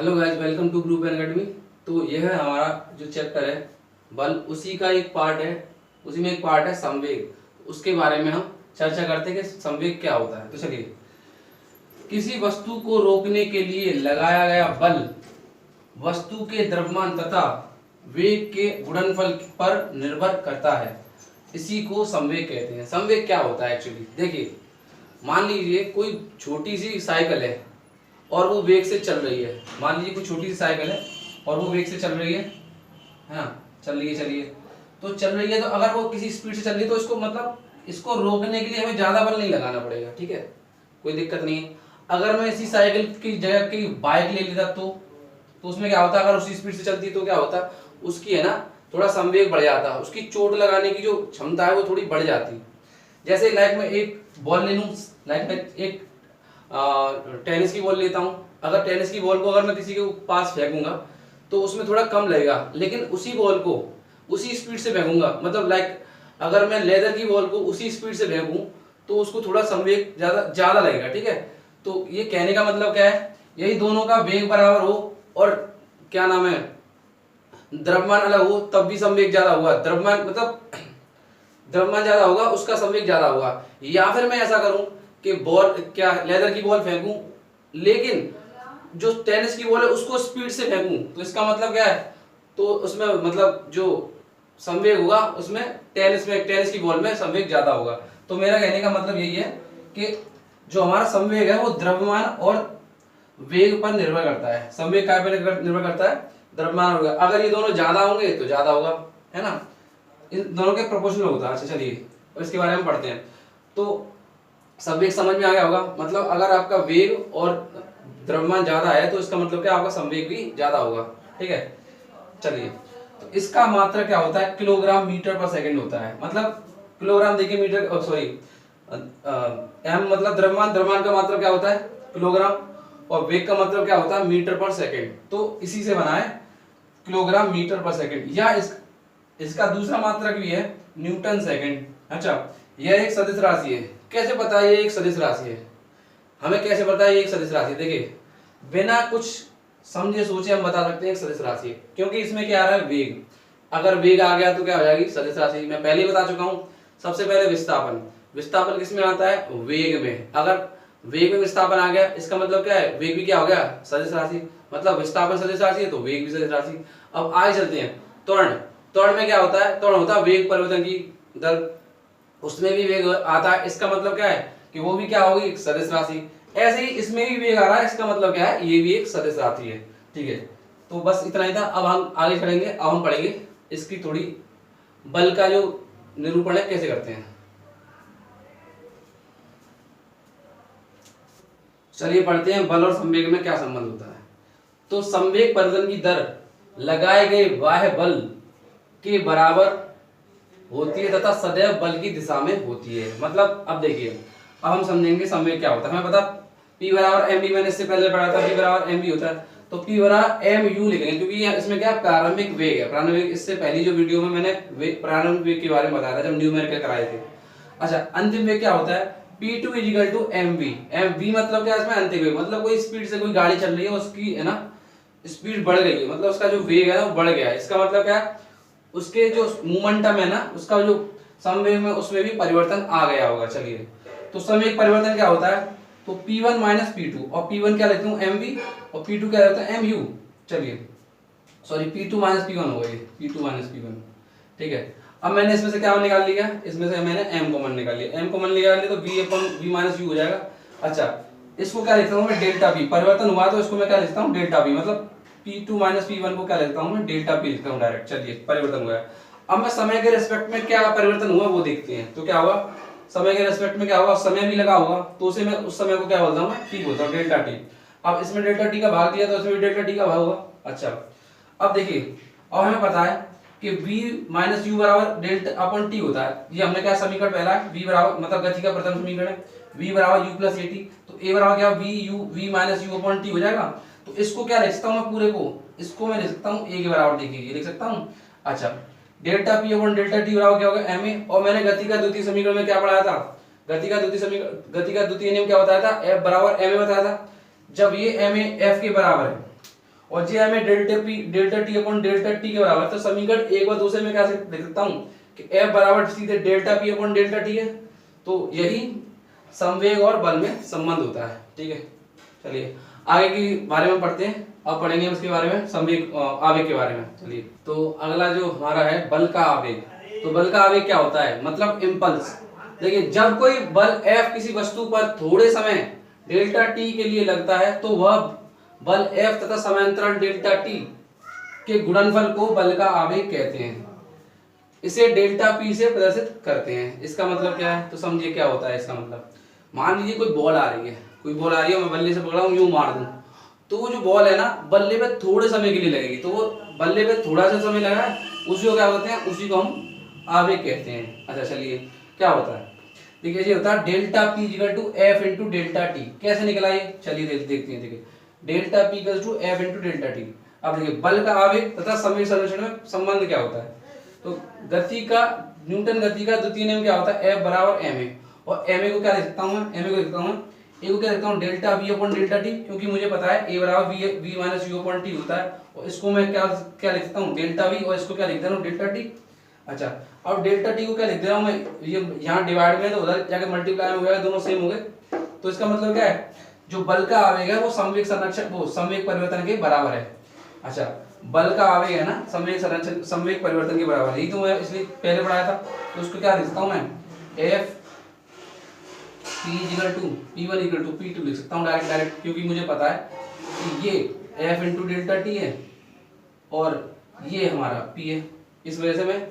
Hello guys, welcome to group N academy. तो यह है हमारा जो चैप्टर है बल, उसी का एक पार्ट है। उसी में एक पार्ट है संवेग। उसके बारे में हम चर्चा करते हैं कि संवेग क्या होता है। तो चलिए, किसी वस्तु को रोकने के लिए लगाया गया बल वस्तु के द्रव्यमान तथा वेग के गुणनफल पर निर्भर करता है। इसी को संवेग कहते हैं। संवेग क्या होता है एक्चुअली, देखिए, मान लीजिए कोई छोटी सी साइकिल है और वो वेग से चल रही है। मान लीजिए कोई छोटी सी साइकिल है और वो वेग से चल रही है। हाँ, चल रही है, चलिए, तो चल रही है। तो अगर वो किसी स्पीड से चल रही है तो इसको मतलब इसको रोकने के लिए हमें ज्यादा बल नहीं लगाना पड़ेगा, ठीक है, कोई दिक्कत नहीं है। अगर मैं इसी साइकिल की जगह की बाइक ले लेता तो उसमें क्या होता, अगर उसी स्पीड से चलती तो क्या होता, उसकी है ना थोड़ा संवेग बढ़ जाता, उसकी चोट लगाने की जो क्षमता है वो थोड़ी बढ़ जाती। जैसे लाइक मैं एक बॉल ले लूँ, लाइक मैं एक टेनिस की बॉल लेता हूँ। अगर टेनिस की बॉल को अगर मैं किसी के पास फेंकूंगा तो उसमें थोड़ा कम लगेगा, लेकिन उसी बॉल को उसी स्पीड से फेंकूंगा, मतलब लाइक अगर मैं लेदर की बॉल को उसी स्पीड से फेंकूं तो उसको थोड़ा संवेग ज्यादा ज्यादा लगेगा, ठीक है। तो ये कहने का मतलब क्या है, यही दोनों का वेग बराबर हो और क्या नाम है, द्रव्यमान अलग हो तब भी संवेग ज्यादा होगा। द्रव्यमान मतलब द्रव्यमान ज्यादा होगा, उसका संवेग ज्यादा होगा। या फिर मैं ऐसा करूं कि बॉल क्या लेदर की बॉल फेंकूं, लेकिन जो टेनिस की बॉल है उसको स्पीड से फेंकूं, तो इसका मतलब क्या है, तो उसमें मतलब जो संवेग होगा उसमें टेनिस की बॉल में संवेग ज्यादा होगा। तो मेरा कहने का मतलब यही है कि जो हमारा संवेग है वो द्रव्यमान और वेग पर निर्भर करता है। संवेग काय पर निर्भर करता है, द्रव्यमान होगा। अगर ये दोनों ज्यादा होंगे तो ज्यादा होगा, है ना, इन दोनों के प्रोपोर्शनल होता है। अच्छा चलिए, अब इसके बारे में पढ़ते हैं। तो संवेग समझ में आ गया होगा, मतलब अगर आपका वेग और द्रव्यमान ज्यादा है तो इसका मतलब क्या, आपका संवेग भी ज्यादा होगा, ठीक है। चलिए, तो इसका मात्रक क्या होता है, किलोग्राम मीटर पर सेकंड होता है। मतलब किलोग्राम देखिए, मीटर सॉरी एम मतलब द्रव्यमान, द्रव्यमान का मात्रक क्या होता है किलोग्राम, और वेग का मतलब क्या होता है मीटर पर सेकंड। तो इसी से बना है किलोग्राम मीटर पर सेकंड। या इसका दूसरा मात्रक भी है न्यूटन सेकंड। अच्छा, यह एक सदिश राशि है। कैसे पता है ये एक सदिश राशि है, हमें कैसे पता है ये एक सदिश राशि है, देखिए, बिना कुछ समझे सोचे हम बता सकते हैं एक सदिश राशि है, क्योंकि इसमें क्या आ रहा है वेग। अगर वेग आ गया तो क्या हो जाएगी सदिश राशि। मैं पहले ही बता चुका हूं। सबसे पहले विस्थापन, विस्थापन किस में आता है, वेग में। अगर वेग में विस्थापन आ गया इसका मतलब क्या है, वेग भी क्या हो गया सदिश राशि, मतलब विस्थापन सदिश राशि है तो वेग भी सदिश राशि। अब आगे चलते हैं त्वरण। त्वरण में क्या होता है, त्वरण होता है वेग परिवर्तन की दर, उसमें भी वेग आता है। इसका मतलब क्या है कि वो भी क्या होगी एक सदिश राशि। ऐसे ही इसमें भी वेग आ रहा है, इसका मतलब क्या है, ये भी एक सदिश राशि है, ठीक है। तो बस इतना ही था। अब हम आगे चलेंगे, अब हम पढ़ेंगे इसकी थोड़ी बल का जो निरूपण है कैसे करते हैं। चलिए पढ़ते हैं, बल और संवेग में क्या संबंध होता है। तो संवेग परिवर्तन की दर लगाए गए बाह्य बल के बराबर होती है तथा सदैव बल की दिशा में होती है। मतलब अब देखिए, अब हम समझेंगे संवेग क्या होता है। हमें पता P बराबर एम बी, मैंने इससे पहले पढ़ा था, P बराबर एम बी होता है। तो P बराबर एम यू लिखेंगे, क्योंकि इसमें क्या प्रारंभिक वेग है। प्रारंभिक, इससे पहली जो वीडियो में मैंने प्रारंभिक वेग के बारे में बताया था जब न्यूमेरिकल कराए थे। अच्छा, अंतिम वेग क्या होता है, P2 is equal to m v. M v मतलब क्या, इसमें अंतिम वेग मतलब कोई स्पीड से कोई गाड़ी चल रही है, उसकी है ना स्पीड बढ़ गई है, मतलब उसका जो वेग है वो बढ़ गया है। इसका मतलब क्या है, उसके जो मोमेंटम है ना, उसका जो संवेग में उसमें भी परिवर्तन आ गया होगा। चलिए, तो संवेग परिवर्तन क्या होता है, तो P1 माइनस P2, और P1 क्या लेते हूँ mv और P2 क्या लेते हैं mu। चलिए सॉरी, P2 माइनस P1 होगा ये, P2 माइनस P1, ठीक है। अब मैंने इसमें से क्या निकाल लिया, इसमें से मैंने m कॉमन निकाल लिया। m कॉमन निकाल लिया तो v अपन v माइनस u हो जाएगा। अच्छा, इसको क्या लिखता हूँ मैं, डेल्टा v। परिवर्तन हुआ तो इसको मैं क्या लिखता हूँ, डेल्टा v। मतलब P2 माइनस P1 को क्या लिखता हूँ मैं, डेल्टा p लिखता हूँ डायरेक्ट। चलिए, परिवर्तन हुआ है। अब मैं समय के रेस्पेक्ट में क्या परिवर्तन हुआ वो देखते हैं। तो क्या हुआ, समय के रेस्पेक्ट में क्या होगा, समय भी लगा होगा, तो उसे मैं उस समय को क्या बोलता हूँ, t बोलता हूँ, डेल्टा t। अब इसमें डेल्टा t का भाग दिया तो इसमें भी डेल्टा t का भाग होगा। अच्छा, अब देखिए, अब हमें पता है कि v माइनस यू बराबर डेल्टा अपन टी होता है। ये हमने क्या समीकरण पहला है, v बराबर मतलब गति का प्रथम समीकरण है, v बराबर u प्लस at। तो a बराबर क्या, v minus you upon T हो जाएगा। तो इसको क्या लिख सकता हूँ मैं, पूरे को इसको मैं लिख सकता हूँ a के बराबर, देखिए ये लिख सकता हूँ। अच्छा, डेल्टा p अपन डेल्टा t बराबर क्या होगा, ma। और मैंने गति का द्वितीय समीकरण में क्या पढ़ाया था, गति का द्वितीय नियम क्या बताया था, f बराबर ma बताया था। जब ये ma f के बराबर है और जे हमें delta T upon delta T के बराबर, तो समीकरण 1 व 2 से मैं क्या लिख सकता हूँ कि F बराबर सीधे delta P upon delta T है। तो यही संवेग और बल में संबंध होता है। ठीक है, चलिए आगे के बारे में पढ़ते हैं। अब पढ़ेंगे उसके बारे में, संवेग आवेग के बारे में। चलिए, तो अगला जो हमारा है बल का आवेग। तो बल का आवेग क्या होता है, मतलब इम्पल्स। देखिए, जब कोई बल F किसी वस्तु पर थोड़े समय डेल्टा टी के लिए लगता है तो वह बल F तथा समांतराल डेल्टा टी के गुणनफल को बल का आवेग कहते हैं। इसे डेल्टा पी से प्रदर्शित करते हैं। इसका मतलब क्या है, तो समझिए क्या होता है इसका मतलब। मान लीजिए कोई बॉल आ रही है, मैं बल्ले से पकड़ा हूं, यूं मार दूं, तो वो जो बॉल है ना, बल्ले पे थोड़े समय के लिए लगेगी। तो वो बल्ले पे थोड़ा सा समय लगा है, उसी को क्या कहते हैं, उसी को हम आवेग कहते हैं। अच्छा चलिए, क्या होता है, देखिए ये होता है delta p equal to f into delta t. कैसे निकला ये, चलिए देखते हैं। देखिए, delta p equal to f into delta t. अब देखिए, बल का आवेग तथा संवेग संरक्षण में संबंध क्या होता है। तो गति का, न्यूटन गति का द्वितीय नियम क्या होता है, F बराबर ma। और ma को क्या लिख सकता हूं मैं, ma को लिखता हूं a को क्या लिखता हूं, delta v upon delta T, क्योंकि मुझे पता है a बराबर v minus u upon T होता है। और इसको मैं क्या लिख सकता हूं, डेल्टा v, और इसको क्या लिख दे रहा हूं, डेल्टा टी। अच्छा, अब डेल्टा टी को क्या लिख दे रहा हूं मैं, ये यहाँ डिवाइड में है तो उधर जाके मल्टीप्लाई हो गया, दोनों सेम हो गए। तो इसका मतलब क्या है, जो बल का आवेग है वो संवेग संरक्षण, वो संवेग परिवर्तन के बराबर है। अच्छा, बल का आवेग है ना संवेग संरक्षण, संवेग परिवर्तन के बराबर है। यही तो मैं इसलिए पहले पढ़ाया था। तो उसको क्या लिखता हूं मैं, F P equal to P1 equal to P2 लिख सकता हूं डायरेक्ट, क्योंकि मुझे पता है कि ये F इंटू डेल्टा टी है और ये हमारा P है। इस वजह से मैं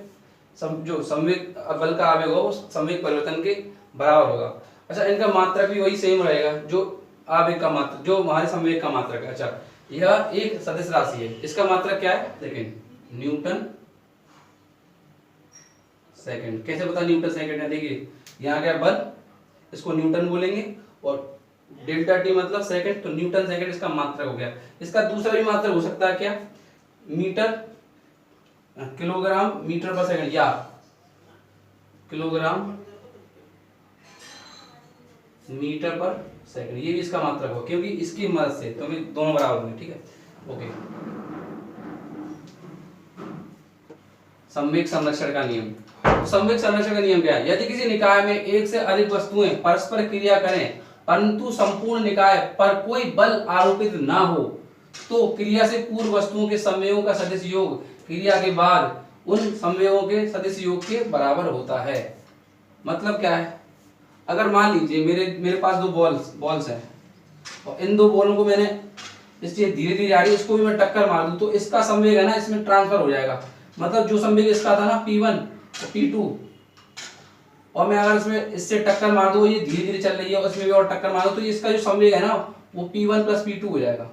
जो संवेग बल का आवेग होगा वो संवेग परिवर्तन के बराबर होगा। अच्छा, इनका मात्रक भी वही सेम रहेगा, जो आवेग का मात्रक, जो हमारे संवेग का मात्रक है। अच्छा, यह एक सदिश राशि है, इसका मात्रक क्या है, देखें, न्यूटन सेकंड। कैसे पता न्यूटन सेकंड है, देखिए यहाँ क्या बल, इसको न्यूटन बोलेंगे, और डेल्टा टी मतलब सेकंड, तो न्यूटन सेकंड इसका मात्रक हो गया। इसका दूसरा भी मात्रक हो सकता है क्या, मीटर, किलोग्राम मीटर पर सेकंड, या किलोग्राम मीटर पर सेकंड, ये भी इसका मात्रक हो, क्योंकि इसकी मदद से तो दोनों बराबर होंगे। ठीक है, ओके। संवेग संरक्षण का नियम। संवेग संरक्षण का नियम क्या है, यदि किसी निकाय में एक से अधिक वस्तुएं परस्पर क्रिया करें परंतु संपूर्ण निकाय पर कोई बल आरोपित ना हो, तो क्रिया से पूर्व वस्तुओं के संवेगों का सदिश योग क्रिया के बाद उन संवेगों के सदिश योग के बराबर होता है। मतलब क्या है, अगर मान लीजिए मेरे पास दो बॉल्स हैं, और इन दो बॉलों को मैंने इससे धीरे धीरे आ रही है, इसको भी मैं टक्कर मार दूं तो इसका संवेग है ना इसमें ट्रांसफर हो जाएगा। मतलब जो संवेग इसका था ना P1 और P2, और मैं अगर इसमें इससे टक्कर मार दूं, ये धीरे धीरे चल रही है, उसमें भी और टक्कर मार दूं, तो इसका जो संवेग है ना वो P1 प्लस P2 हो जाएगा।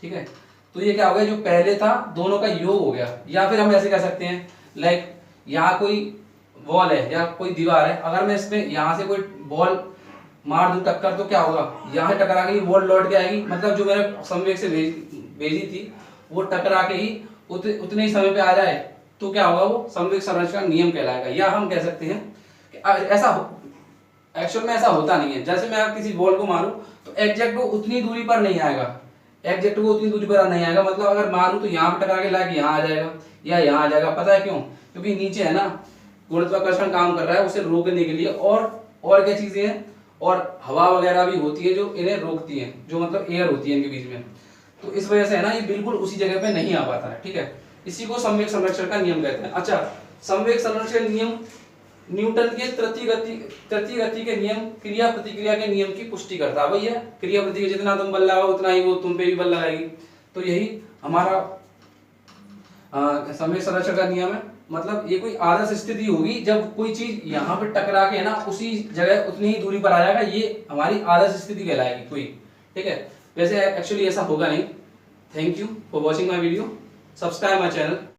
ठीक है, तो ये क्या हो गया, जो पहले था दोनों का योग हो गया। या फिर हम ऐसे कह सकते हैं, लाइक यहाँ कोई वॉल है या कोई दीवार है, अगर मैं इसमें यहाँ से कोई बॉल मार दूं टक्कर, तो क्या होगा, यहाँ टकरा के वॉल लौट के आएगी। मतलब जो मैंने संवेग से भेजी थी वो टकरा के ही उतने ही समय पे आ जाए, तो क्या होगा, वो संवेग संरक्षण का नियम कहलाएगा। या हम कह सकते हैं कि ऐसा एक्चुअल में ऐसा होता नहीं है। जैसे मैं किसी बॉल को मारूं तो एग्जैक्ट वो उतनी दूरी पर नहीं आएगा, एग्जैक्ट वो उतनी दूरी पर नहीं आएगा। मतलब अगर मारूं तो यहाँ पे टकरा के लाके यहाँ आ जाएगा या यहाँ आ जाएगा। पता है क्यों, क्योंकि नीचे है ना गुरुत्वाकर्षण काम कर रहा है उसे रोकने के लिए, और क्या चीजें हैं, और हवा वगैरह भी होती है जो इन्हें रोकती है, जो मतलब एयर होती है इनके बीच में। तो इस वजह से है ना ये बिल्कुल उसी जगह पे नहीं आ पाता है। ठीक है, इसी को संवेग संरक्षण का नियम कहते हैं। अच्छा, संवेग संरक्षण नियम न्यूटन के तृतीय गति के नियम, क्रिया प्रतिक्रिया के नियम की पुष्टि करता है। वही है, क्रिया प्रतिक्रिया, जितना तुम बल लगाओ उतना ही वो तुम पे भी बल लगाएगी। तो यही हमारा संवेग संरक्षण का नियम है। मतलब ये कोई आदर्श स्थिति होगी जब कोई चीज यहाँ पे टकरा के है ना उसी जगह उतनी ही दूरी पर आ जाएगा, ये हमारी आदर्श स्थिति कहलाएगी कोई। ठीक है, वैसे एक्चुअली ऐसा होगा नहीं। Thank you for watching my video, subscribe my channel.